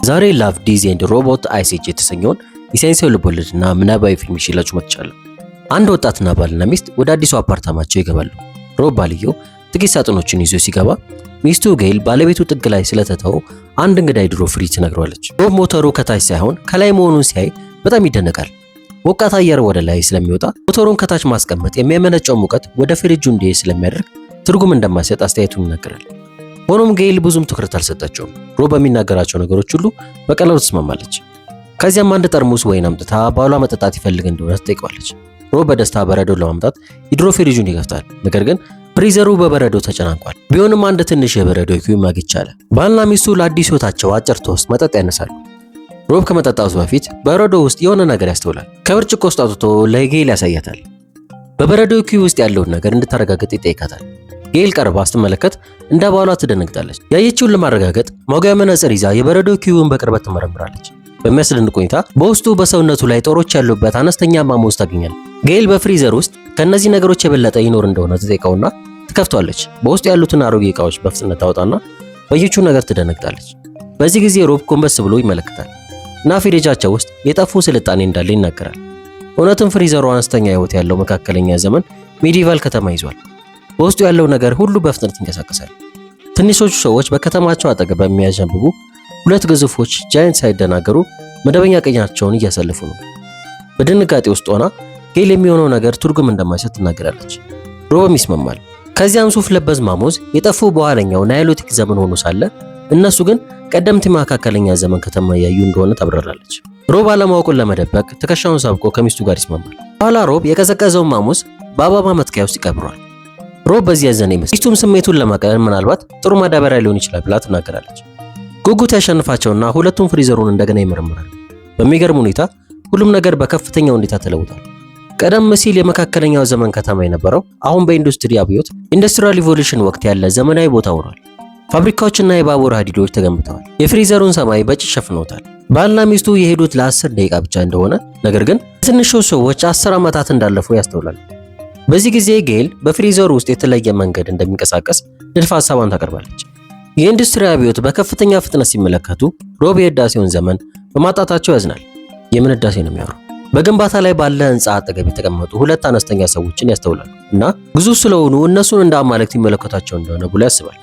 ዛሬ ላቭ ዲዝ ኤንድ ሮቦት አይሲጂ የተሰኘውን የሳይንሳዊ ልቦለድና ምናባዊ ፊልም ይዤላችሁ መጥቻለሁ። አንድ ወጣትና ባልና ሚስት ወደ አዲሱ አፓርታማቸው ይገባሉ። ሮብ ባልየው ጥቂት ሳጥኖችን ይዞ ሲገባ ሚስቱ ጌል ባለቤቱ ጥግ ላይ ስለተተው አንድ እንግዳ የድሮ ፍሪጅ ትነግረዋለች። ሮብ ሞተሩ ከታች ሳይሆን ከላይ መሆኑን ሲያይ በጣም ይደነቃል። ሞቃት አየር ወደ ላይ ስለሚወጣ ሞተሩን ከታች ማስቀመጥ የሚያመነጨው ሙቀት ወደ ፍሪጁ እንዲሄድ ስለሚያደርግ ትርጉም እንደማይሰጥ አስተያየቱን ይናገራል። ሆኖም ጌል ብዙም ትኩረት አልሰጠችውም። ሮብ በሚናገራቸው ነገሮች ሁሉ በቀላሉ ትስማማለች። ከዚያም አንድ ጠርሙስ ወይን አምጥታ ባሏ መጠጣት ይፈልግ እንደሆነ ትጠይቀዋለች። ሮብ በደስታ በረዶ ለማምጣት የድሮ ፍሪጁን ይከፍታል። ነገር ግን ፍሪዘሩ በበረዶ ተጨናንቋል። ቢሆንም አንድ ትንሽ የበረዶ ኪዩብ ማግኘት ቻለ። ባልና ሚስቱ ለአዲስ ሕይወታቸው አጭር ቶስት መጠጥ ያነሳሉ። ሮብ ከመጠጣቱ በፊት በረዶ ውስጥ የሆነ ነገር ያስተውላል። ከብርጭቆ ውስጥ አውጥቶ ለጌል ያሳያታል። በበረዶ ኪዩብ ውስጥ ያለውን ነገር እንድታረጋግጥ ይጠይቃታል። ጌል ቀርባ ስትመለከት እንደ ባሏ ትደነግጣለች። ያየችውን ለማረጋገጥ ማጉያ መነጽር ይዛ የበረዶ ኪዩብን በቅርበት ትመረምራለች። በሚያስደንቅ ሁኔታ በውስጡ በሰውነቱ ላይ ጦሮች ያሉበት አነስተኛ ማሞዝ ታገኛለች። ጌል በፍሪዘር ውስጥ ከነዚህ ነገሮች የበለጠ ይኖር እንደሆነ ትጠይቀውና ትከፍቷለች። በውስጡ ያሉትን አሮጌ ዕቃዎች በፍጥነት ታወጣና ባየችው ነገር ትደነግጣለች። በዚህ ጊዜ ሮብ ጎንበስ ብሎ ይመለከታል እና ፍሪጃቸው ውስጥ የጠፉ ስልጣኔ እንዳለ ይናገራል። እውነትም ፍሪዘሩ አነስተኛ ሕይወት ያለው መካከለኛ ዘመን ሜዲቫል ከተማ ይዟል። በውስጡ ያለው ነገር ሁሉ በፍጥነት ይንቀሳቀሳል። ትንሾቹ ሰዎች በከተማቸው አጠገብ በሚያዣብቡ ሁለት ግዙፎች ጃይንት ሳይደናገሩ መደበኛ ቀኛቸውን እያሳለፉ ነው። በድንጋጤ ውስጥ ሆና ጌል የሚሆነው ነገር ትርጉም እንደማይሰጥ ትናገራለች። ሮብም ይስማማል። ከዚያም ሱፍ ለበስ ማሞዝ የጠፉ በኋለኛው ናይሎቲክ ዘመን ሆኖ ሳለ እነሱ ግን ቀደምት መካከለኛ ዘመን ከተማ ያዩ እንደሆነ ታብራራለች። ሮብ አለማወቁን ለመደበቅ ትከሻውን ሳብቆ ከሚስቱ ጋር ይስማማል። በኋላ ሮብ የቀዘቀዘውን ማሞዝ በአበባ መትከያ ውስጥ ይቀብረዋል። ሮብ በዚህ ያዘነ ይመስል ሚስቱም ስሜቱን ለማቀለል ምናልባት ጥሩ ማዳበሪያ ሊሆን ይችላል ብላ ትናገራለች። ጉጉት ያሸንፋቸውና ሁለቱም ፍሪዘሩን እንደገና ይመረምራሉ። በሚገርም ሁኔታ ሁሉም ነገር በከፍተኛ ሁኔታ ተለውጧል። ቀደም ሲል የመካከለኛው ዘመን ከተማ የነበረው አሁን በኢንዱስትሪ አብዮት ኢንዱስትሪያል ሪቮሉሽን ወቅት ያለ ዘመናዊ ቦታ ሆኗል። ፋብሪካዎችና የባቡር ሀዲዶች ተገንብተዋል። የፍሪዘሩን ሰማይ በጭስ ሸፍነውታል። ባልና ሚስቱ የሄዱት ለ10 ደቂቃ ብቻ እንደሆነ ነገር ግን ትንሹ ሰዎች 10 ዓመታት እንዳለፉ ያስተውላሉ። በዚህ ጊዜ ጌል በፍሪዘሩ ውስጥ የተለየ መንገድ እንደሚንቀሳቀስ ንድፈ ሐሳቧን ታቀርባለች። የኢንዱስትሪ አብዮት በከፍተኛ ፍጥነት ሲመለከቱ ሮብ የህዳሴውን ዘመን በማጣታቸው ያዝናል። የምን ህዳሴ ነው የሚያወራው? በግንባታ ላይ ባለ ህንፃ አጠገብ የተቀመጡ ሁለት አነስተኛ ሰዎችን ያስተውላሉ እና ግዙፍ ስለሆኑ እነሱን እንደ አማልክት ይመለከታቸው እንደሆነ ብሎ ያስባል።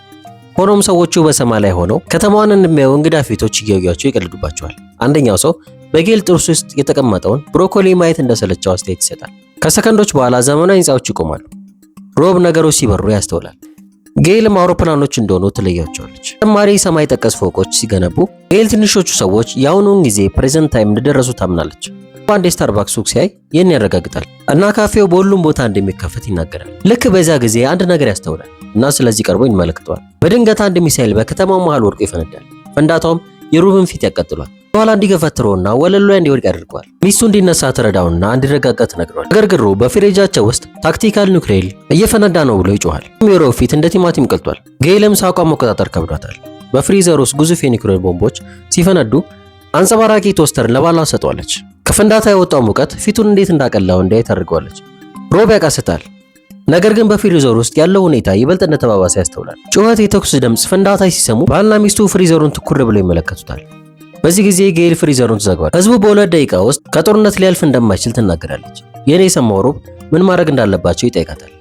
ሆኖም ሰዎቹ በሰማይ ላይ ሆነው ከተማዋን እንደሚያዩ እንግዳ ፊቶች እያዩአቸው ይቀልዱባቸዋል። አንደኛው ሰው በጌል ጥርስ ውስጥ የተቀመጠውን ብሮኮሊ ማየት እንደሰለቸው አስተያየት ይሰጣል። ከሰከንዶች በኋላ ዘመናዊ ህንፃዎች ይቆማሉ። ሮብ ነገሮች ሲበሩ ያስተውላል። ጌልም አውሮፕላኖች እንደሆኑ ትለያቸዋለች። ተጨማሪ ሰማይ ጠቀስ ፎቆች ሲገነቡ ጌል ትንሾቹ ሰዎች የአሁኑን ጊዜ ፕሬዘንት ታይም እንደደረሱ ታምናለች። አንድ የስታርባክስ ሱቅ ሲያይ ይህን ያረጋግጣል እና ካፌው በሁሉም ቦታ እንደሚከፈት ይናገራል። ልክ በዛ ጊዜ አንድ ነገር ያስተውላል እና ስለዚህ ቀርቦ ይመለከተዋል። በድንገት አንድ ሚሳኤል በከተማው መሃል ወድቆ ይፈነዳል። ፍንዳታውም የሩብን ፊት ያቃጥሏል። በኋላ እንዲገፈትረውና ወለሉ ላይ እንዲወድቅ ያደርገዋል። ሚስቱ እንዲነሳ ትረዳውና እንዲረጋጋ ትነግረዋል። ነገር ግን ሮብ በፍሪጃቸው ውስጥ ታክቲካል ኒውክሌር እየፈነዳ ነው ብሎ ይጮሃል። የሮብ ፊት እንደ ቲማቲም ቀልጧል። ጌልም ሳቋን መቆጣጠር ከብዷታል። በፍሪዘር ውስጥ ግዙፍ የኒውክሌር ቦምቦች ሲፈነዱ አንጸባራቂ ቶስተርን ለባሏ ሰጠዋለች። ከፍንዳታ የወጣው ሙቀት ፊቱን እንዴት እንዳቀላው እንዲያይ ታደርገዋለች። ሮብ ያቃስታል። ነገር ግን በፍሪዘር ውስጥ ያለው ሁኔታ ይበልጥ እንደተባባሰ ያስተውላል። ጩኸት፣ የተኩስ ድምፅ፣ ፍንዳታ ሲሰሙ ባልና ሚስቱ ፍሪዘሩን ትኩር ብለው ይመለከቱታል። በዚህ ጊዜ ጌል ፍሪዘሩን ትዘጋዋለች። ህዝቡ በ2 ደቂቃ ውስጥ ከጦርነት ሊያልፍ እንደማይችል ትናገራለች። የኔ የሰማው ሮብ ምን ማድረግ እንዳለባቸው ይጠይቃታል።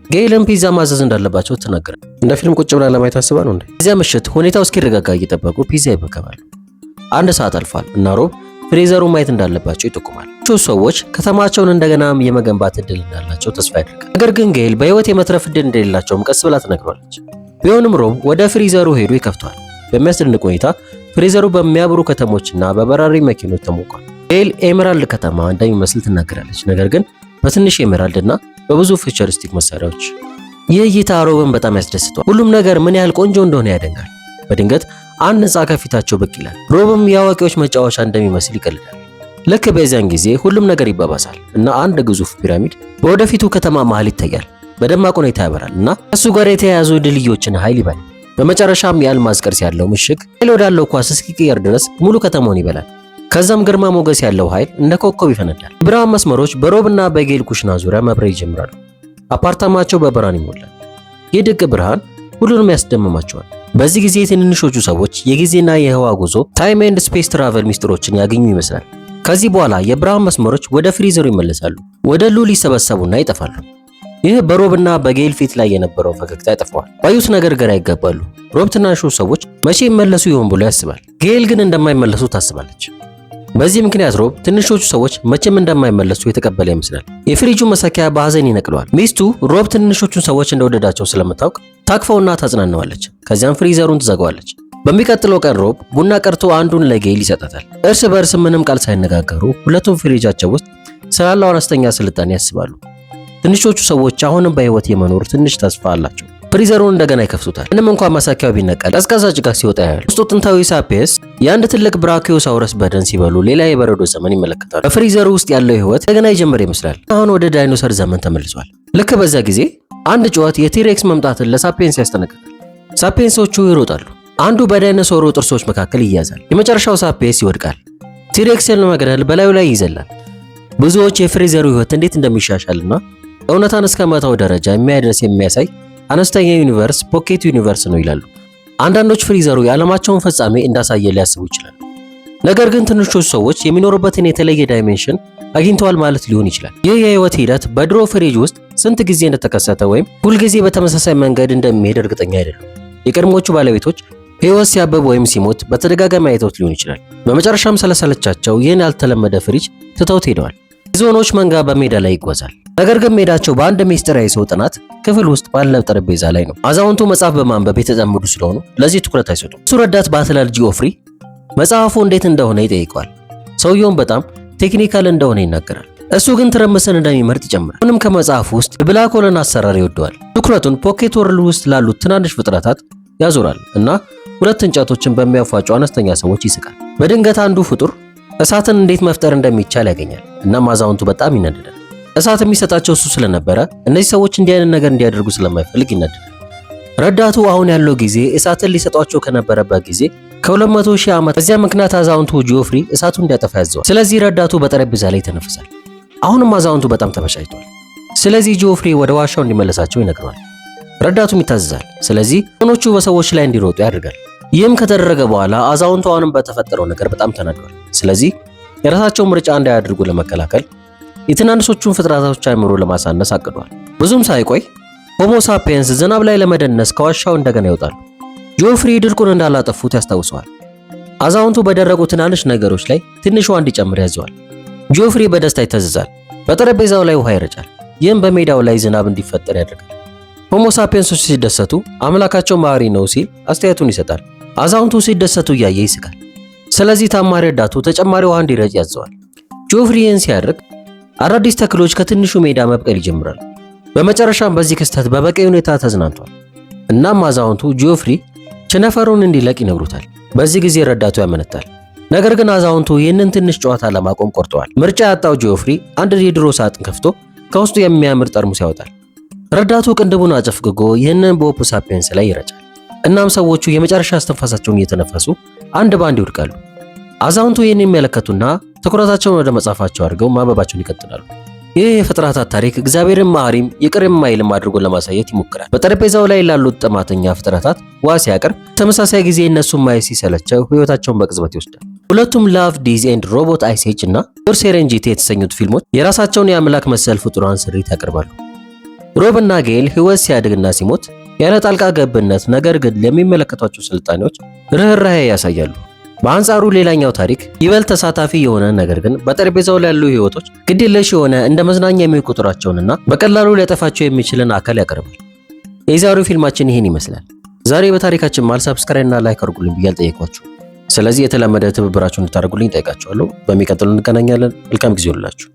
ጌልም ፒዛ ማዘዝ እንዳለባቸው ትናገራለች። እንደ ፊልም ቁጭ ብላ ለማየት አስባ ነው እንዴ? እዚያ ምሽት ሁኔታው እስኪረጋጋ እየጠበቁ ፒዛ ይመገባሉ። 1 ሰዓት አልፏል እና ሮብ ፍሪዘሩን ማየት እንዳለባቸው ይጠቁማል። ሰዎች ከተማቸውን እንደገና የመገንባት እድል እንዳላቸው ተስፋ ያደርጋል። ነገር ግን ጌል በህይወት የመትረፍ እድል እንደሌላቸውም ቀስ ብላ ትነግሯለች። ቢሆንም ሮብ ወደ ፍሪዘሩ ሄዶ ይከፍቷል። በሚያስደንቅ ሁኔታ ፍሪዘሩ በሚያብሩ ከተሞችና በበራሪ መኪኖች ተሞልቷል። ጌል ኤሜራልድ ከተማ እንደሚመስል ትናገራለች፣ ነገር ግን በትንሽ ኤሜራልድ እና በብዙ ፊቸሪስቲክ መሳሪያዎች። ይህ እይታ ሮብን በጣም ያስደስተዋል። ሁሉም ነገር ምን ያህል ቆንጆ እንደሆነ ያደንቃል። በድንገት አንድ ህንፃ ከፊታቸው ብቅ ይላል። ሮብም የአዋቂዎች መጫወቻ እንደሚመስል ይቀልዳል። ልክ በዚያን ጊዜ ሁሉም ነገር ይባባሳል እና አንድ ግዙፍ ፒራሚድ በወደፊቱ ከተማ መሃል ይታያል። በደማቅ ሁኔታ ያበራል እና ከሱ ጋር የተያያዙ ድልድዮችን ኃይል ይበላል። በመጨረሻም የአልማዝ ቅርጽ ያለው ምሽግ ኃይል ወዳለው ኳስ እስኪቀየር ድረስ ሙሉ ከተማውን ይበላል። ከዛም ግርማ ሞገስ ያለው ኃይል እንደ ኮከብ ይፈነዳል። የብርሃን መስመሮች በሮብና በጌል ኩሽና ዙሪያ መብረር ይጀምራሉ። አፓርታማቸው በብርሃን ይሞላል። ይህ ድንቅ ብርሃን ሁሉንም ያስደምማቸዋል። በዚህ ጊዜ ትንንሾቹ ሰዎች የጊዜና የህዋ ጉዞ ታይም ኤንድ ስፔስ ትራቨል ሚስጥሮችን ያገኙ ይመስላል። ከዚህ በኋላ የብርሃን መስመሮች ወደ ፍሪዘሩ ይመለሳሉ። ወደ ሉል ይሰበሰቡና ይጠፋሉ። ይህ በሮብና በጌል ፊት ላይ የነበረው ፈገግታ ያጠፋዋል። ባዩት ነገር ግራ ይጋባሉ። ሮብ ትናንሹ ሰዎች መቼ ይመለሱ ይሆን ብሎ ያስባል። ጌል ግን እንደማይመለሱ ታስባለች። በዚህ ምክንያት ሮብ ትንሾቹ ሰዎች መቼም እንደማይመለሱ የተቀበለ ይመስላል። የፍሪጁ መሰኪያ በሐዘን ይነቅለዋል። ሚስቱ ሮብ ትንሾቹን ሰዎች እንደወደዳቸው ስለምታውቅ ታቅፈውና ታጽናናዋለች። ከዚያም ፍሪዘሩን ትዘጋዋለች። በሚቀጥለው ቀን ሮብ ቡና ቀርቶ አንዱን ለጌል ይሰጣታል። እርስ በእርስ ምንም ቃል ሳይነጋገሩ ሁለቱም ፍሪጃቸው ውስጥ ስላለው አነስተኛ ስልጣኔ ያስባሉ። ትንሾቹ ሰዎች አሁንም በህይወት የመኖር ትንሽ ተስፋ አላቸው። ፍሪዘሩን እንደገና ይከፍቱታል። ምንም እንኳን ማሳኪያው ቢነቀል ቀዝቃዛ ጭቃ ሲወጣ ያያሉ። ውስጡ ጥንታዊ ሳፒየንስ የአንድ ትልቅ ብራኪዮሳውረስ በደን ሲበሉ ሌላ የበረዶ ዘመን ይመለከታሉ። በፍሪዘሩ ውስጥ ያለው ህይወት እንደገና ይጀምር ይመስላል። አሁን ወደ ዳይኖሰር ዘመን ተመልሷል። ልክ በዛ ጊዜ አንድ ጩኸት የቲሬክስ መምጣትን ለሳፒየንስ ያስጠነቅቃል። ሳፒየንሶቹ ይሮጣሉ። አንዱ በዳይኖሰሩ ጥርሶች መካከል ይያዛል። የመጨረሻው ሳፒየንስ ይወድቃል። ቲሬክስን ለመግደል በላዩ ላይ ይዘላል። ብዙዎች የፍሪዘሩ ህይወት እንዴት እንደሚሻሻልና እውነታን እስከ መታው ደረጃ የሚያደርስ የሚያሳይ አነስተኛ ዩኒቨርስ ፖኬት ዩኒቨርስ ነው ይላሉ። አንዳንዶች ፍሪዘሩ የዓለማቸውን ፍጻሜ እንዳሳየ ሊያስቡ ይችላሉ። ነገር ግን ትንሾቹ ሰዎች የሚኖሩበትን የተለየ ዳይሜንሽን አግኝተዋል ማለት ሊሆን ይችላል። ይህ የህይወት ሂደት በድሮ ፍሪጅ ውስጥ ስንት ጊዜ እንደተከሰተ ወይም ሁልጊዜ በተመሳሳይ መንገድ እንደሚሄድ እርግጠኛ አይደሉም። የቀድሞቹ ባለቤቶች ህይወት ሲያብብ ወይም ሲሞት በተደጋጋሚ አይተውት ሊሆን ይችላል። በመጨረሻም ስለሰለቻቸው ይህን ያልተለመደ ፍሪጅ ትተውት ሄደዋል። የዝሆኖች መንጋ በሜዳ ላይ ይጓዛል። ነገር ግን ሜዳቸው በአንድ ሚስጥራዊ ሰው ጥናት ክፍል ውስጥ ባለ ጠረጴዛ ላይ ነው። አዛውንቱ መጽሐፍ በማንበብ የተጠመዱ ስለሆኑ ለዚህ ትኩረት አይሰጡም። እሱ ረዳት ባትለር ጂኦፍሪ መጽሐፉ እንዴት እንደሆነ ይጠይቀዋል። ሰውየውም በጣም ቴክኒካል እንደሆነ ይናገራል። እሱ ግን ትርምስን እንደሚመርጥ ይጨምራል። አሁንም ከመጽሐፉ ውስጥ የብላክ ሆልን አሰራር ይወደዋል። ትኩረቱን ፖኬት ወርልድ ውስጥ ላሉት ትናንሽ ፍጥረታት ያዞራል እና ሁለት እንጨቶችን በሚያፏጩ አነስተኛ ሰዎች ይስቃል። በድንገት አንዱ ፍጡር እሳትን እንዴት መፍጠር እንደሚቻል ያገኛል። እናም አዛውንቱ በጣም ይነደዳል። እሳት የሚሰጣቸው እሱ ስለነበረ እነዚህ ሰዎች እንዲህ አይነት ነገር እንዲያደርጉ ስለማይፈልግ ይነደዳል። ረዳቱ አሁን ያለው ጊዜ እሳትን ሊሰጧቸው ከነበረበት ጊዜ ከ200 ሺህ ዓመት። በዚያ ምክንያት አዛውንቱ ጂኦፍሪ እሳቱን እንዲያጠፋ ያዘዋል። ስለዚህ ረዳቱ በጠረጴዛ ላይ ይተነፍሳል። አሁንም አዛውንቱ በጣም ተበሳጭቷል። ስለዚህ ጂኦፍሪ ወደ ዋሻው እንዲመለሳቸው ይነግረዋል። ረዳቱም ይታዘዛል። ስለዚህ ሆኖቹ በሰዎች ላይ እንዲሮጡ ያደርጋል። ይህም ከተደረገ በኋላ አዛውንቱ አሁንም በተፈጠረው ነገር በጣም ተናዷል። ስለዚህ የራሳቸው ምርጫ እንዳያደርጉ ለመከላከል የትናንሾቹን ፍጥረታቶች አእምሮ ለማሳነስ አቅዷል። ብዙም ሳይቆይ ሆሞ ሳፒየንስ ዝናብ ላይ ለመደነስ ከዋሻው እንደገና ይወጣሉ። ጂኦፍሪ ድርቁን እንዳላጠፉት ያስታውሰዋል። አዛውንቱ በደረቁ ትናንሽ ነገሮች ላይ ትንሽ ውሃ እንዲጨምር ያዘዋል። ጂኦፍሪ በደስታ ይታዘዛል። በጠረጴዛው ላይ ውሃ ይረጫል። ይህም በሜዳው ላይ ዝናብ እንዲፈጠር ያደርጋል። ሆሞ ሳፒየንሶች ሲደሰቱ አምላካቸው መሐሪ ነው ሲል አስተያየቱን ይሰጣል። አዛውንቱ ሲደሰቱ እያየ ይስቃል። ስለዚህ ታማሪ ረዳቱ ተጨማሪ ውሃ እንዲረጭ ያዘዋል። ጂኦፍሪ ይህን ሲያደርግ አዳዲስ ተክሎች ከትንሹ ሜዳ መብቀል ይጀምራሉ። በመጨረሻም በዚህ ክስተት በበቂ ሁኔታ ተዝናንቷል። እናም አዛውንቱ ጂኦፍሪ ቸነፈሩን እንዲለቅ ይነግሩታል። በዚህ ጊዜ ረዳቱ ያመነታል። ነገር ግን አዛውንቱ ይህንን ትንሽ ጨዋታ ለማቆም ቆርጠዋል። ምርጫ ያጣው ጂኦፍሪ አንድ የድሮ ሳጥን ከፍቶ ከውስጡ የሚያምር ጠርሙስ ያወጣል። ረዳቱ ቅንድቡን አጨፍግጎ ይህንን በሆሞ ሳፒየንስ ላይ ይረጫል። እናም ሰዎቹ የመጨረሻ እስትንፋሳቸውን እየተነፈሱ አንድ ባንድ ይወድቃሉ። አዛውንቱ ይህን የሚመለከቱና ትኩረታቸውን ወደ መጽሐፋቸው አድርገው ማንበባቸውን ይቀጥላሉ። ይህ የፍጥረታት ታሪክ እግዚአብሔርን መሐሪም ይቅር የማይልም አድርጎ ለማሳየት ይሞክራል። በጠረጴዛው ላይ ላሉት ጥማተኛ ፍጥረታት ውሃ ሲያቀርብ፣ ተመሳሳይ ጊዜ እነሱን ማየት ሲሰለቸው ህይወታቸውን በቅጽበት ይወስዳል። ሁለቱም ላቭ ዲዝ ኤንድ ሮቦት አይስ ኤጅ እና ዮር ሴሬንጂቲ የተሰኙት ፊልሞች የራሳቸውን የአምላክ መሰል ፍጡራን ስሪት ያቀርባሉ። ሮብ እና ጌል ህይወት ሲያድግና ሲሞት ያለ ጣልቃ ገብነት ነገር ግን ለሚመለከቷቸው ስልጣኔዎች ርህራሄ ያሳያሉ። በአንጻሩ ሌላኛው ታሪክ ይበልጥ ተሳታፊ የሆነ ነገር ግን በጠረጴዛው ላይ ያሉ ህይወቶች ግዴለሽ የሆነ እንደ መዝናኛ የሚቆጥራቸውንና በቀላሉ ሊያጠፋቸው የሚችልን አካል ያቀርባል። የዛሬው ፊልማችን ይህን ይመስላል። ዛሬ በታሪካችን መሃል ሰብስክራይብ እና ላይክ አድርጉልኝ ብዬ አልጠየኳችሁ። ስለዚህ የተለመደ ትብብራችሁን እንድታደርጉልኝ ጠይቃችኋለሁ። በሚቀጥለው እንገናኛለን። መልካም ጊዜ ይሁንላችሁ።